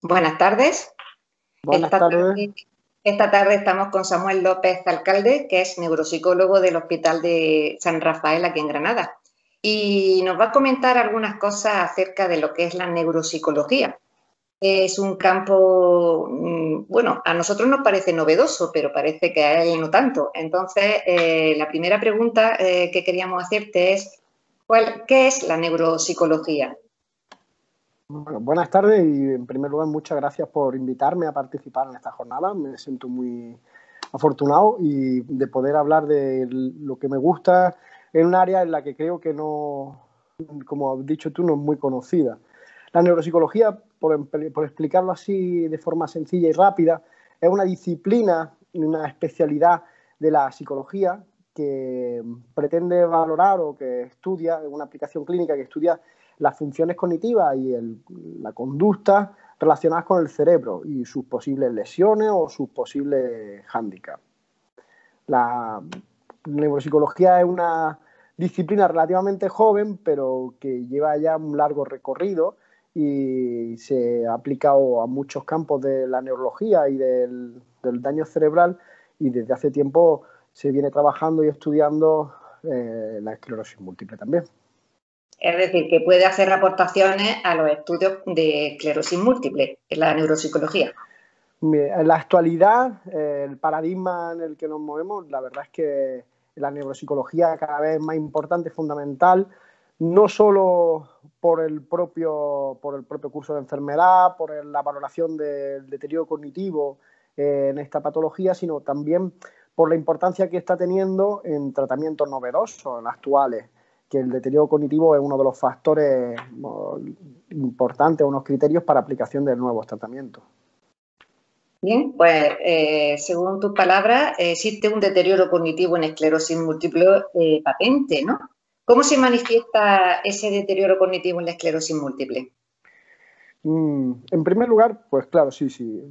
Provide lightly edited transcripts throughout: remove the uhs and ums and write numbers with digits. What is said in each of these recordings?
Buenas tardes. Buenas tardes. Esta tarde estamos con Samuel López Alcalde, que es neuropsicólogo del Hospital de San Rafael aquí en Granada. Y nos va a comentar algunas cosas acerca de lo que es la neuropsicología. Es un campo, bueno, a nosotros nos parece novedoso, pero parece que a él no tanto. Entonces, la primera pregunta que queríamos hacerte es, ¿qué es la neuropsicología? Bueno, buenas tardes y en primer lugar muchas gracias por invitarme a participar en esta jornada. Me siento muy afortunado y de poder hablar de lo que me gusta en un área en la que creo que no, como has dicho tú, no es muy conocida. La neuropsicología, por explicarlo así de forma sencilla y rápida, es una disciplina y una especialidad de la psicología que pretende valorar o que estudia, una aplicación clínica que estudia las funciones cognitivas y la conducta relacionadas con el cerebro y sus posibles lesiones o sus posibles hándicaps. La neuropsicología es una disciplina relativamente joven, pero que lleva ya un largo recorrido y se ha aplicado a muchos campos de la neurología y del daño cerebral, y desde hace tiempo se viene trabajando y estudiando la esclerosis múltiple también. Es decir, que puede hacer aportaciones a los estudios de esclerosis múltiple en la neuropsicología. En la actualidad, el paradigma en el que nos movemos, la verdad es que la neuropsicología cada vez es más importante, fundamental, no solo por el propio curso de enfermedad, por la valoración del deterioro cognitivo en esta patología, sino también por la importancia que está teniendo en tratamientos novedosos, actuales, que el deterioro cognitivo es uno de los factores importantes, unos criterios para aplicación de nuevos tratamientos. Bien, pues según tus palabras, existe un deterioro cognitivo en esclerosis múltiple patente, ¿no? ¿Cómo se manifiesta ese deterioro cognitivo en la esclerosis múltiple? En primer lugar, pues claro, sí.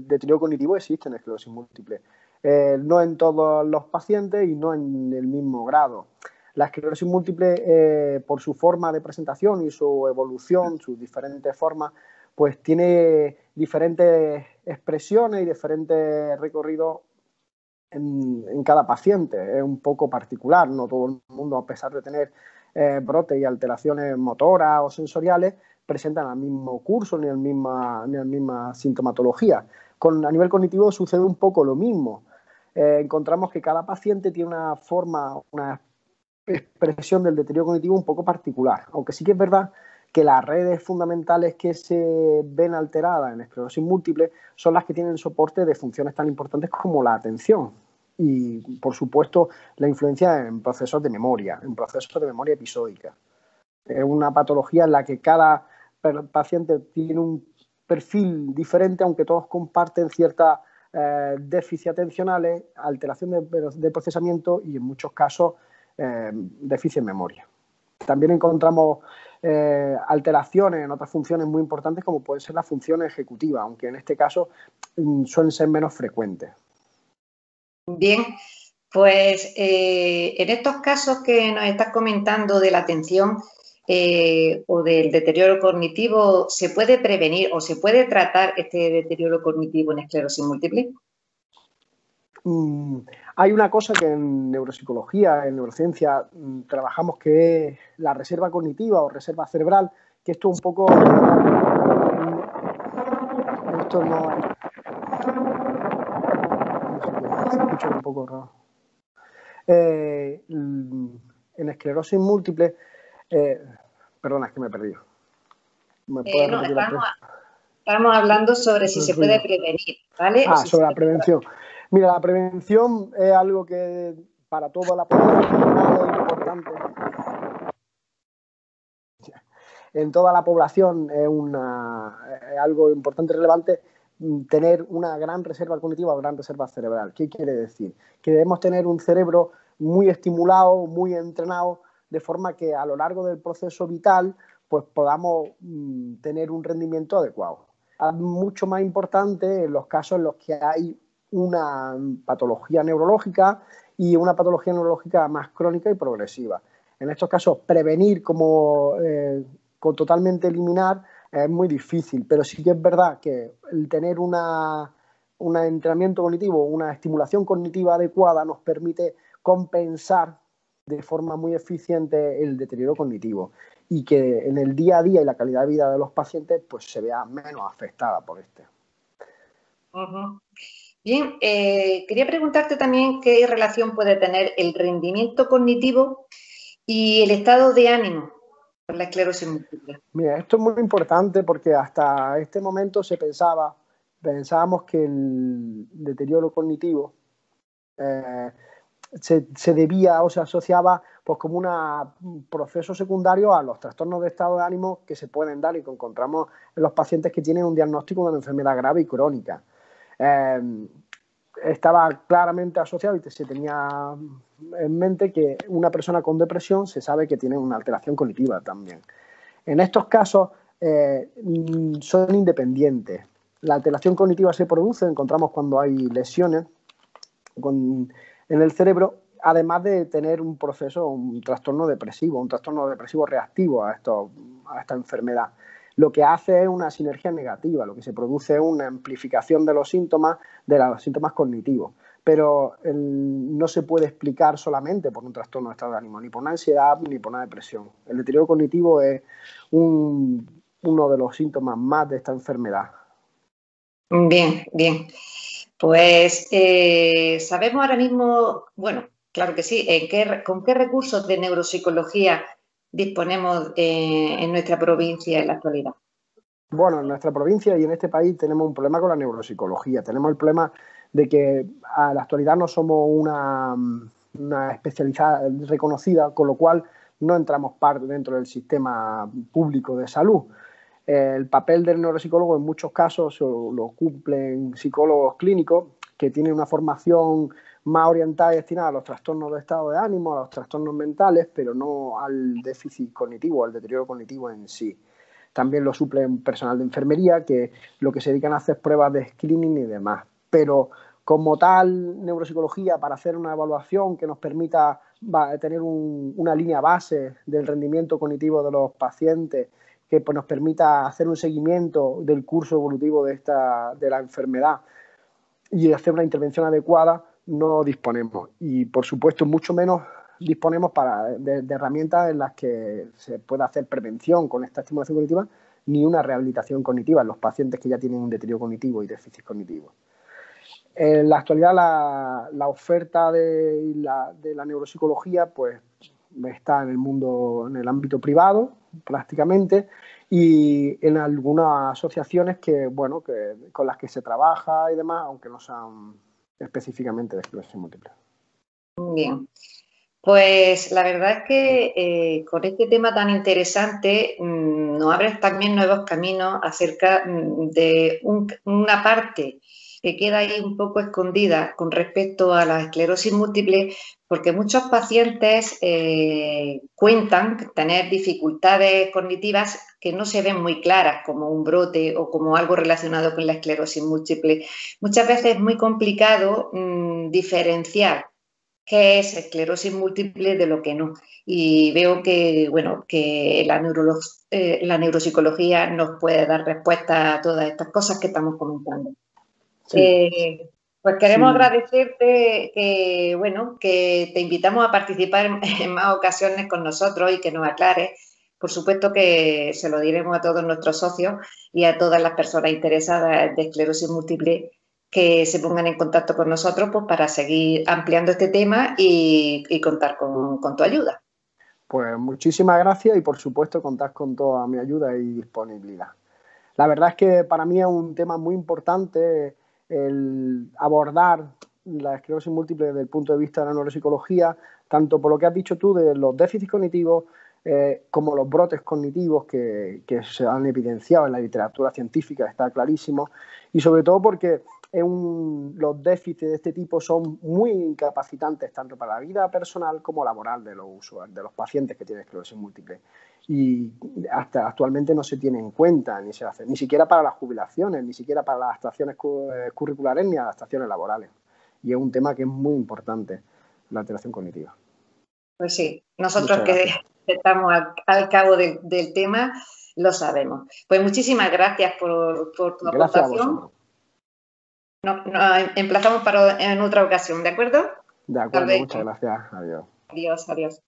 Deterioro cognitivo existe en esclerosis múltiple. No en todos los pacientes y no en el mismo grado. La esclerosis múltiple, por su forma de presentación y su evolución, sus diferentes formas, pues tiene diferentes expresiones y diferentes recorridos en cada paciente. Es un poco particular, no todo el mundo, a pesar de tener brotes y alteraciones motoras o sensoriales, presentan el mismo curso ni la misma sintomatología. A nivel cognitivo sucede un poco lo mismo. Encontramos que cada paciente tiene una forma, una expresión del deterioro cognitivo un poco particular, aunque sí que es verdad que las redes fundamentales que se ven alteradas en esclerosis múltiple son las que tienen soporte de funciones tan importantes como la atención y, por supuesto, la influencia en procesos de memoria episódica. Es una patología en la que cada paciente tiene un perfil diferente, aunque todos comparten ciertas déficits atencionales, alteración de procesamiento y, en muchos casos, déficit en memoria. También encontramos alteraciones en otras funciones muy importantes, como pueden ser las funciones ejecutivas, aunque en este caso suelen ser menos frecuentes. Bien, pues en estos casos que nos estás comentando de la atención o del deterioro cognitivo, ¿se puede prevenir o se puede tratar este deterioro cognitivo en esclerosis múltiple? Hay una cosa que en neuropsicología, en neurociencia, trabajamos, que es la reserva cognitiva o reserva cerebral, que esto un poco... Esto no es... Se escucha un poco raro. En esclerosis múltiple... perdona, es que me he perdido. No, estamos hablando sobre si se puede prevenir, ¿vale? Sobre la prevención. Mira, la prevención es algo que para toda la población es importante. En toda la población es algo importante y relevante tener una gran reserva cognitiva o gran reserva cerebral. ¿Qué quiere decir? Que debemos tener un cerebro muy estimulado, muy entrenado, de forma que a lo largo del proceso vital pues podamos tener un rendimiento adecuado. Es mucho más importante en los casos en los que hay una patología neurológica y una patología neurológica más crónica y progresiva. En estos casos, prevenir totalmente eliminar es muy difícil, pero sí que es verdad que el tener un entrenamiento cognitivo, una estimulación cognitiva adecuada nos permite compensar de forma muy eficiente el deterioro cognitivo y que en el día a día y la calidad de vida de los pacientes pues se vea menos afectada por este. Uh-huh. Bien, quería preguntarte también qué relación puede tener el rendimiento cognitivo y el estado de ánimo con la esclerosis múltiple. Mira, esto es muy importante porque hasta este momento pensábamos que el deterioro cognitivo se debía o se asociaba pues como un proceso secundario a los trastornos de estado de ánimo que se pueden dar y que encontramos en los pacientes que tienen un diagnóstico de una enfermedad grave y crónica. Estaba claramente asociado y se tenía en mente que una persona con depresión se sabe que tiene una alteración cognitiva también. En estos casos son independientes. La alteración cognitiva se produce, encontramos cuando hay lesiones en el cerebro, además de tener un trastorno depresivo reactivo a esta enfermedad. Lo que hace es una sinergia negativa, lo que se produce es una amplificación de los síntomas cognitivos. Pero no se puede explicar solamente por un trastorno de estado de ánimo, ni por una ansiedad, ni por una depresión. El deterioro cognitivo es uno de los síntomas más de esta enfermedad. Bien, bien. Pues sabemos ahora mismo, bueno, claro que sí, ¿con qué recursos de neuropsicología disponemos en nuestra provincia en la actualidad? Bueno, en nuestra provincia y en este país tenemos un problema con la neuropsicología. Tenemos el problema de que a la actualidad no somos una especialidad reconocida, con lo cual no entramos dentro del sistema público de salud. El papel del neuropsicólogo en muchos casos lo cumplen psicólogos clínicos que tienen una formación más orientada y destinada a los trastornos de estado de ánimo, a los trastornos mentales, pero no al déficit cognitivo, al deterioro cognitivo en sí. También lo suplen personal de enfermería, que lo que se dedican a hacer pruebas de screening y demás. Pero como tal, neuropsicología, para hacer una evaluación que nos permita tener una línea base del rendimiento cognitivo de los pacientes, que pues, nos permita hacer un seguimiento del curso evolutivo de la enfermedad y hacer una intervención adecuada, no disponemos. Y, por supuesto, mucho menos disponemos de herramientas en las que se pueda hacer prevención con esta estimulación cognitiva, ni una rehabilitación cognitiva en los pacientes que ya tienen un deterioro cognitivo y déficit cognitivo. En la actualidad, la oferta de la neuropsicología pues, está en el mundo, en el ámbito privado, prácticamente, y en algunas asociaciones con las que se trabaja y demás, aunque no sean específicamente de esclerosis múltiple. Bien, pues la verdad es que con este tema tan interesante nos abres también nuevos caminos acerca de una parte que queda ahí un poco escondida con respecto a la esclerosis múltiple, porque muchos pacientes cuentan tener dificultades cognitivas que no se ven muy claras, como un brote o como algo relacionado con la esclerosis múltiple. Muchas veces es muy complicado diferenciar qué es esclerosis múltiple de lo que no. Y veo que, bueno, que la neuropsicología nos puede dar respuesta a todas estas cosas que estamos comentando. Sí. Pues queremos agradecerte que, bueno, que te invitamos a participar en más ocasiones con nosotros y que nos aclares. Por supuesto que se lo diremos a todos nuestros socios y a todas las personas interesadas de esclerosis múltiple que se pongan en contacto con nosotros pues, para seguir ampliando este tema y contar con tu ayuda. Pues muchísimas gracias y por supuesto contad con toda mi ayuda y disponibilidad. La verdad es que para mí es un tema muy importante el abordar la esclerosis múltiple desde el punto de vista de la neuropsicología, tanto por lo que has dicho tú de los déficits cognitivos como los brotes cognitivos que se han evidenciado en la literatura científica, está clarísimo, y sobre todo porque los déficits de este tipo son muy incapacitantes tanto para la vida personal como laboral de los pacientes que tienen esclerosis múltiple. Y hasta actualmente no se tiene en cuenta, ni se hace, ni siquiera para las jubilaciones, ni siquiera para las adaptaciones curriculares ni adaptaciones laborales. Y es un tema que es muy importante, la alteración cognitiva. Pues sí, nosotros que estamos al cabo del tema Lo sabemos. Pues muchísimas gracias por tu aportación. Nos emplazamos en otra ocasión, ¿de acuerdo? De acuerdo, muchas gracias. Adiós. Adiós, adiós.